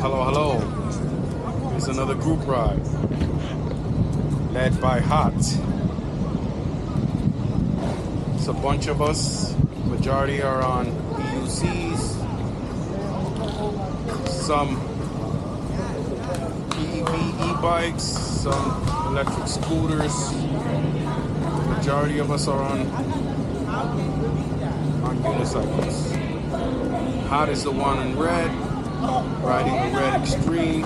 Hello. Here's another group ride led by Hot. It's a bunch of us. Majority are on EUCs. Some e-bikes, some electric scooters. Majority of us are on unicycles. Hot is the one in red, riding the red extreme.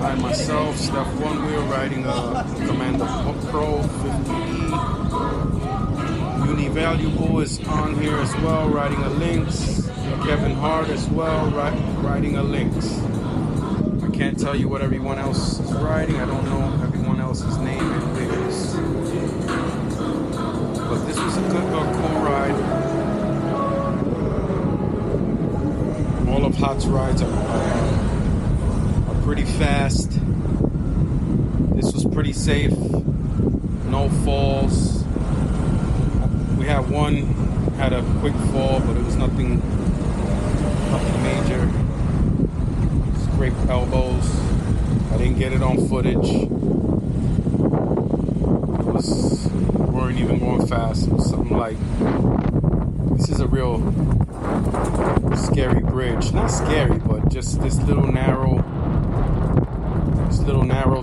I myself, Stefonewheel, riding a Commander Pro 50E. Univaluable is on here as well, riding a Lynx. Kevin Hart as well, riding a Lynx. I can't tell you what everyone else is riding. I don't know everyone else's name and videos. But this was a good, cool ride. All of Hot's rides are pretty fast. This was pretty safe. No falls. We had one had a quick fall, but it was nothing major. Scraped elbows. I didn't get it on footage. We weren't even going fast. It was something like, this is a real scary bridge. Not scary, but just this little narrow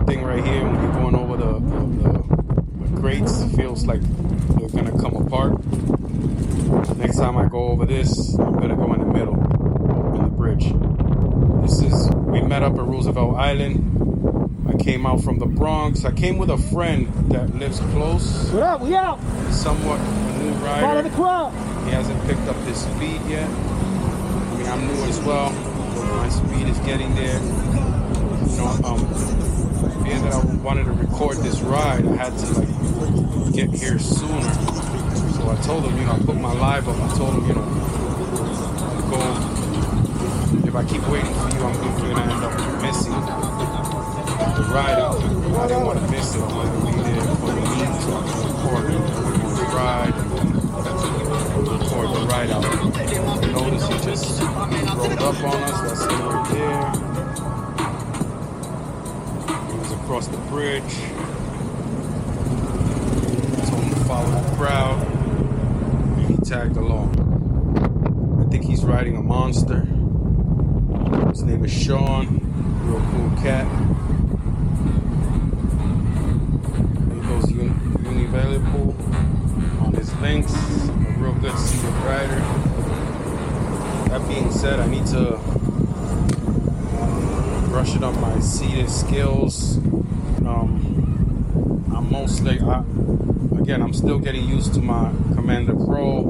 thing right here. When you're going over the grates, it feels like they're gonna come apart. Next time I go over this, I'm gonna go in the middle, in the bridge. We met up at Roosevelt Island. I came out from the Bronx. I came with a friend that lives close. What up? We out. Somewhat a new rider. Follow the crowd. He hasn't picked up his speed yet. I mean, I'm new as well, but my speed is getting there. Being that I wanted to record this ride, I had to get here sooner. So I told him, I put my live up. I told him, if I keep waiting for you, I'm gonna end up missing the ride out. I didn't want to miss it. I wanted to be there for the meet so I can record the ride and record the ride out. Notice he just rolled up on us. That's him right there. He was across the bridge. Told him to follow the crowd. And he tagged along. I think he's riding a monster. His name is Sean. Real cool cat. He goes univaluable on his Lynx. A real good seated rider. That being said, I need to brush it up my seated skills. I'm still getting used to my Commander Pro.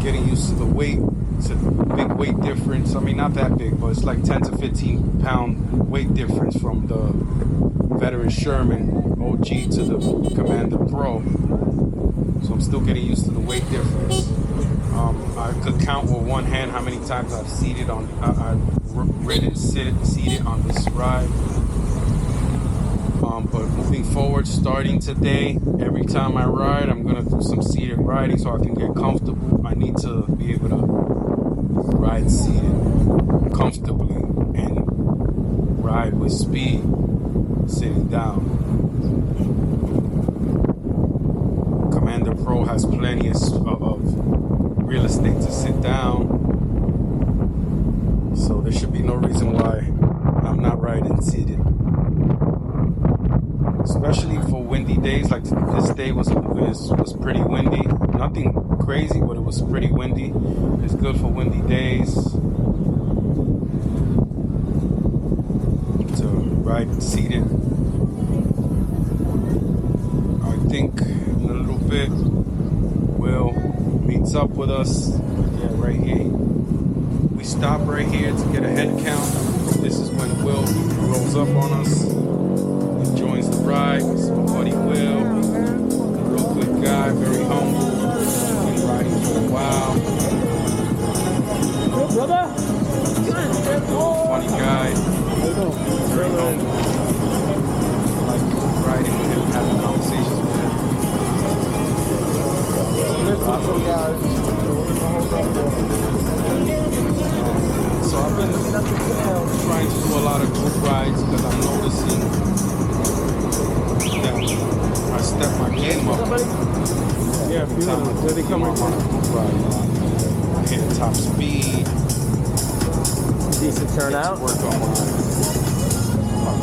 Getting used to the weight. It's a big weight difference. I mean, not that big, but it's like 10 to 15 pound weight difference from the veteran Sherman OG to the Commander Pro. So I'm still getting used to the weight difference. I could count with one hand how many times I've seated on this ride. But moving forward, starting today, every time I ride, I'm gonna do some seated riding so I can get comfortable. I need to be able to ride seated comfortably and ride with speed, sitting down. Commander Pro has plenty of real estate to sit down, so there should be no reason why I'm not riding seated. Especially for windy days, like this day was pretty windy. Nothing crazy, but it was pretty windy. It's good for windy days to ride seated. I think in a little bit Will meets up with us. Yeah, right here. We stop right here to get a head count. This is when Will rolls up on us. Joins the ride. It's my buddy Will. Real good guy, very humble. Been riding for a while. Good, brother. Funny guy. Very humble. Like riding with him, having conversations with him. Awesome guys. anybody? Yeah, every time where they coming from? I hit top speed. Decent turnout. Work on my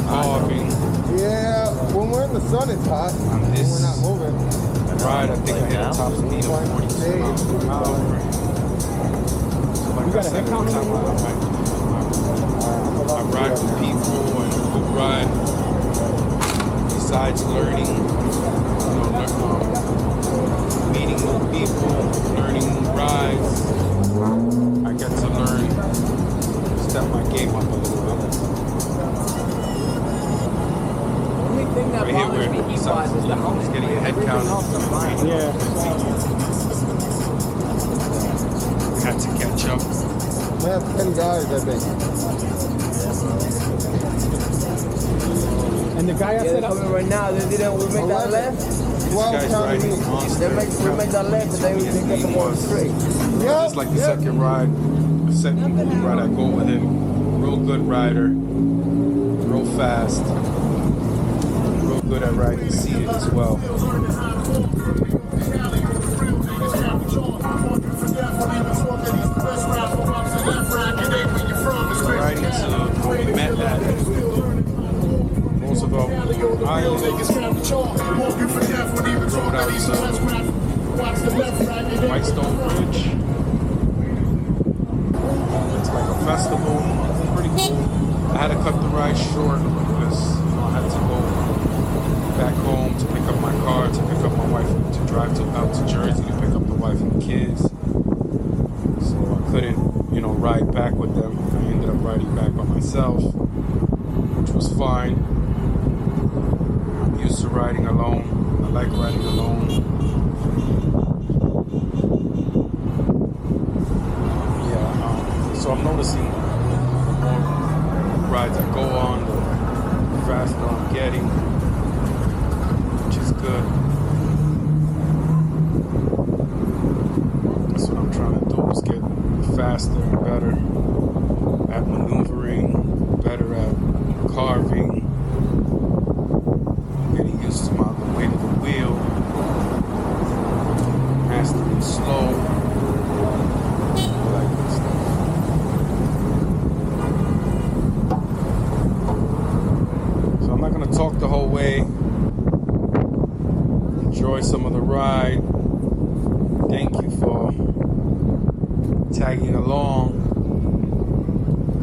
carving. Yeah, when we're in the sun, it's hot. On this When we're not moving. ride, I think I hit a top speed of 42 miles per hour. So like I said, every time I ride with people and a good ride, besides learning, meeting new people, learning new rides, I get to learn, step my game up a little bit. Thing that Right here, bothers me besides, is the helmet. getting a head count. Yeah. Had to catch up. We have 10 guys, I think. And the guy I set up right now, they didn't we make that left. 12 Guy's counting riding me. monster. We make that left, and then we can get them all straight. Yeah, It's like the second ride I go with him. Real good rider, real fast, real good at riding seated as well. Riding to Met at Roosevelt Island, rode out to Whitestone Bridge. It's like a festival, pretty cool. I had to cut the ride short because I had to go back home to pick up my car, to pick up my wife, to drive out to Jersey to pick up the wife and kids. So I couldn't, ride back with them. I ended up riding back by myself, which was fine. I'm used to riding alone. I like riding alone. So I'm noticing the more rides I go on, the faster I'm getting, which is good. That's what I'm trying to do, is get faster and better at maneuvering, better at carving, getting used to the weight of the wheel, mastering slow, all that good stuff. I'm not going to talk the whole way. Enjoy some of the ride. Thank you for tagging along.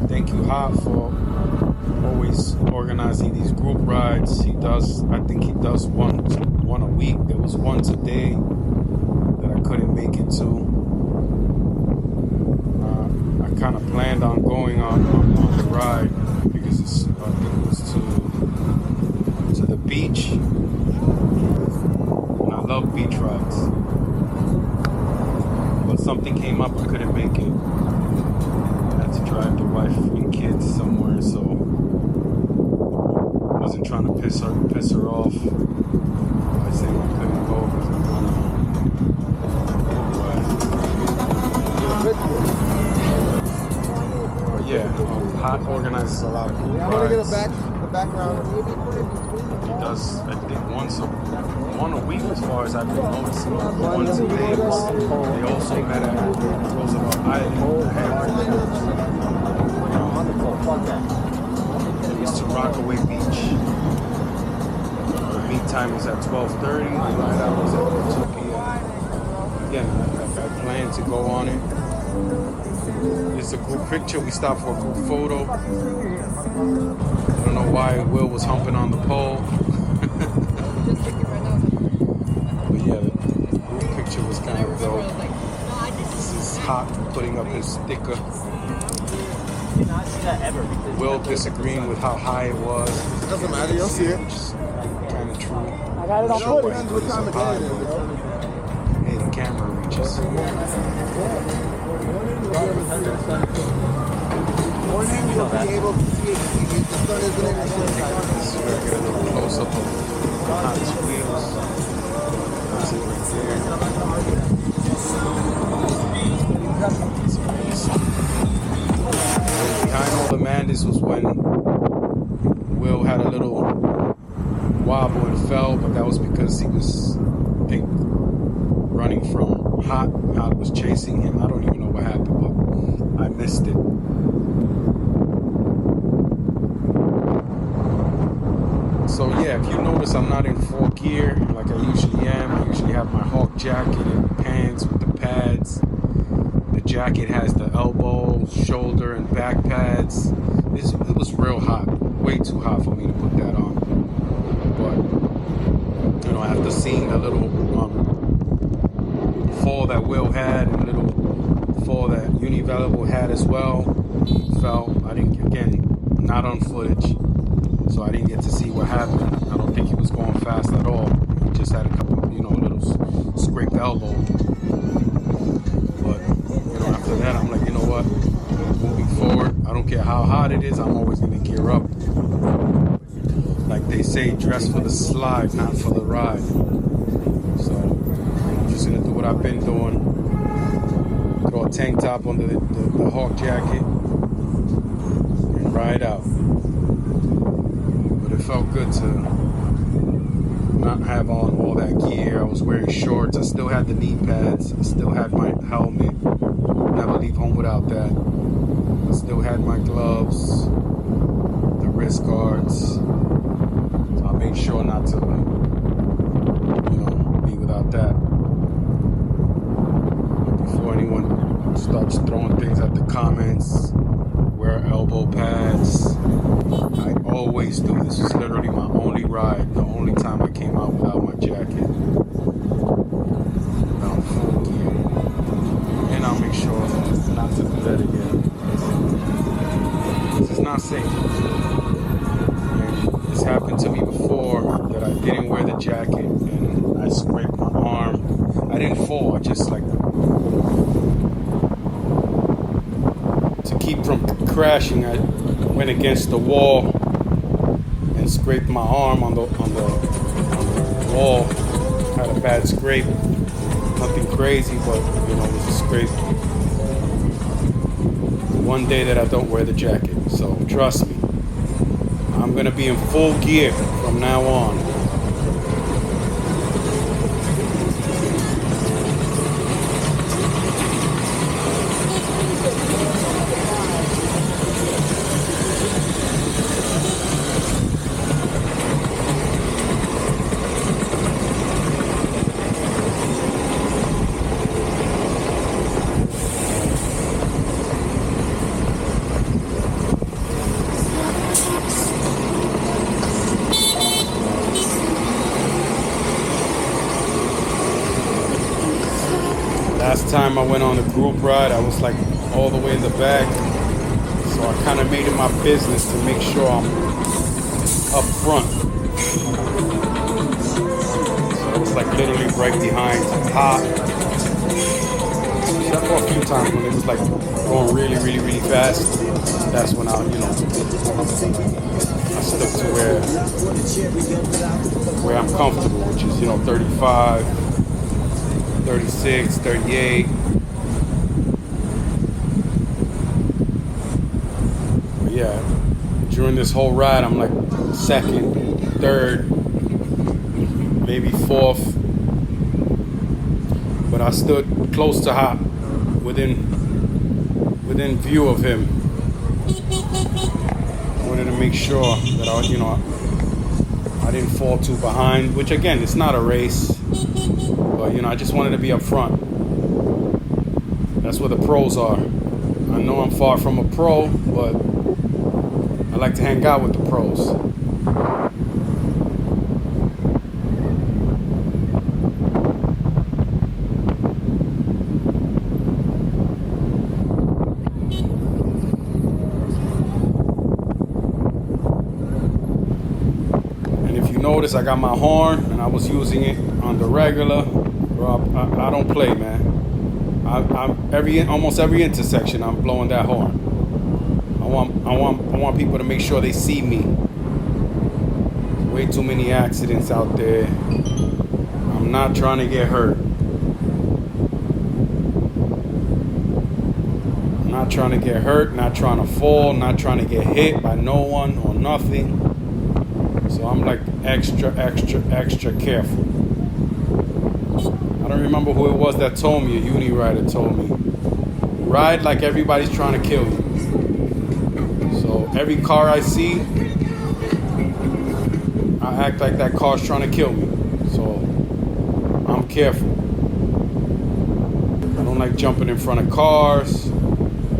Thank you, Hot, for always organizing these group rides. I think he does one a week. There was one today that I couldn't make it to. I kind of planned on going on the ride because it was to the beach, and I love beach rides, but something came up, I couldn't make it. I had to drive the wife and kids somewhere, so I wasn't trying to piss her off by saying I couldn't go because I'm on but yeah, Hot organizes a lot of cool rides. I want to get the background. He does, I think, one a week as far as I've been noticing. One today they also met at Roosevelt Island. It's to Rockaway Beach. The meet time was at 12:30. The ride out was at 2 p.m. Again, I plan to go on it. It's a group picture. We stopped for a group photo. I don't know why Will was humping on the pole. But yeah, the group picture was kind of dope. This is Hot putting up his sticker. Will disagreeing with how high it was. It doesn't matter, you'll see it. Which is kind of true. I got it on footage. Depends what time of day it is. Hey, the camera reaches. Morning, you'll be able to see it. The sun isn't in the This is where I get a little close up of Hot's wheels. That's it right there. Behind all the madness was when Will had a little wobble and fell, but that was because he was think running from Hot. Hot was chasing him. I don't even know what happened, but I missed it. So yeah, if you notice, I'm not in full gear like I usually am. I usually have my Hawk jacket and pants with the pads. The jacket has the elbow, shoulder, and back pads. It was real hot, way too hot for me to put that on. But you know, after seeing the little fall that Will had and little fall that Univaluable had as well, I didn't, again, not on footage. So I didn't get to see what happened. I don't think he was going fast at all. He just had a couple, little scraped elbow. But, after that, I'm like, you know what? Moving forward, I don't care how hot it is, I'm always going to gear up. Like they say, dress for the slide, not for the ride. So I'm just going to do what I've been doing. Throw a tank top under the Hawk jacket and ride out. It felt good to not have on all that gear. I was wearing shorts. I still had the knee pads. I still had my helmet. Never leave home without that. I still had my gloves, the wrist guards. So I made sure not to, be without that. But before anyone starts throwing things at the comments, wear elbow pads. I always do. This was literally my only ride, the only time I came out without my jacket. Without full gear. And I'll make sure not to do that again. This is not safe. And this happened to me before, that I didn't wear the jacket and I scraped my arm. I didn't fall, I just to keep from crashing, I went against the wall and scraped my arm on the wall. Had a bad scrape. Nothing crazy, but it was a scrape. One day that I don't wear the jacket. So trust me, I'm gonna be in full gear from now on. Last time I went on a group ride, I was like all the way in the back. So I kind of made it my business to make sure I'm up front. So I was like literally right behind Hot. Except for a few times when it was like going really, really, really fast. That's when I stuck to where I'm comfortable, which is 35. 36, 38. But yeah, during this whole ride, I'm like second, third, maybe fourth. But I stood close to Hot, within view of him. I wanted to make sure that I didn't fall too behind, which again, it's not a race. But, I just wanted to be up front. That's where the pros are. I know I'm far from a pro, but I like to hang out with the pros. And if you notice, I got my horn, and I was using it on the regular. Bro, I don't play, man. Almost every intersection, I'm blowing that horn. I want people to make sure they see me. Way too many accidents out there. I'm not trying to get hurt. I'm not trying to get hurt, not trying to fall, not trying to get hit by no one or nothing. So I'm like extra careful. I don't remember who it was that told me, a uni rider told me, ride like everybody's trying to kill you. So every car I see, I act like that car's trying to kill me. So I'm careful. I don't like jumping in front of cars.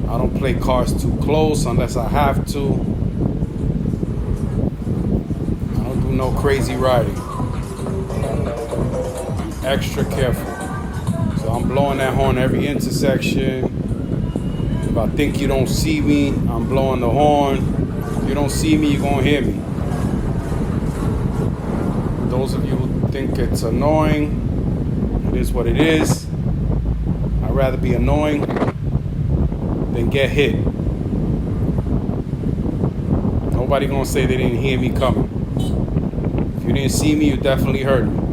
I don't play cars too close unless I have to. I don't do no crazy riding. I'm extra careful. So I'm blowing that horn every intersection. If I think you don't see me, I'm blowing the horn. If you don't see me, you're gonna hear me. Those of you who think it's annoying, it is what it is. I'd rather be annoying than get hit. Nobody gonna say they didn't hear me coming. If you didn't see me, you definitely heard me.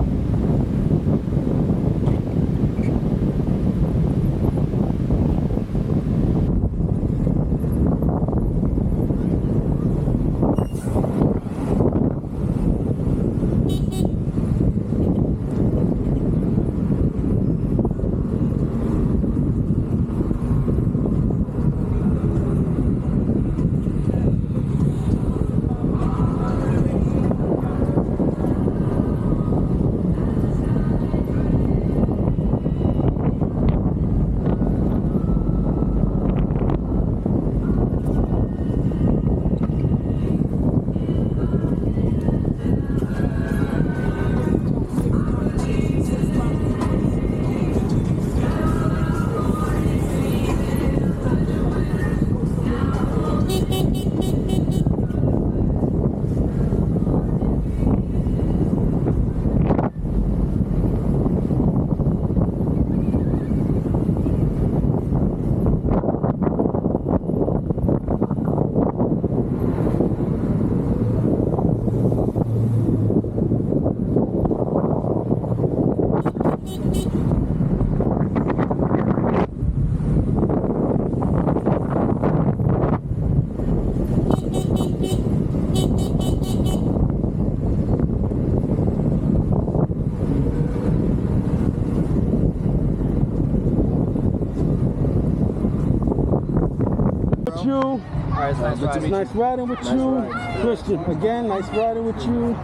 You. It's nice riding with you. Christian, again, nice riding with you.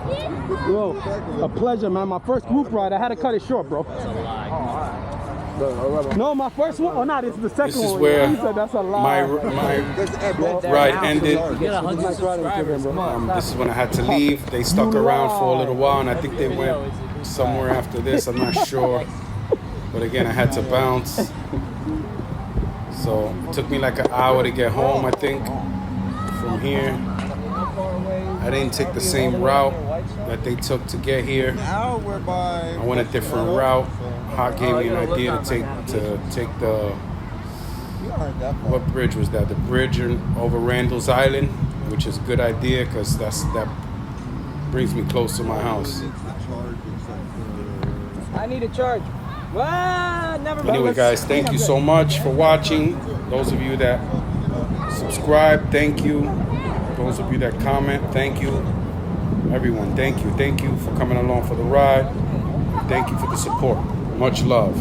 Yo, a pleasure, man. My first group ride, I had to cut it short, bro. No, my first one. Oh, no, this is the second one. This is where he said that's a lie. my ride ended. This is when I had to leave. They stuck around for a little while, and I think they went somewhere after this. I'm not sure. But again, I had to bounce. So it took me like an hour to get home, I think, from here. I didn't take the same route that they took to get here. I went a different route. Hot gave me an idea to take the, what bridge was that? The bridge over Randall's Island, which is a good idea because that brings me close to my house. I need a charge. Never mind. Anyway, guys, thank you so much for watching. Those of you that subscribe, thank you. Those of you that comment, thank you. Everyone, thank you. Thank you for coming along for the ride. Thank you for the support. Much love.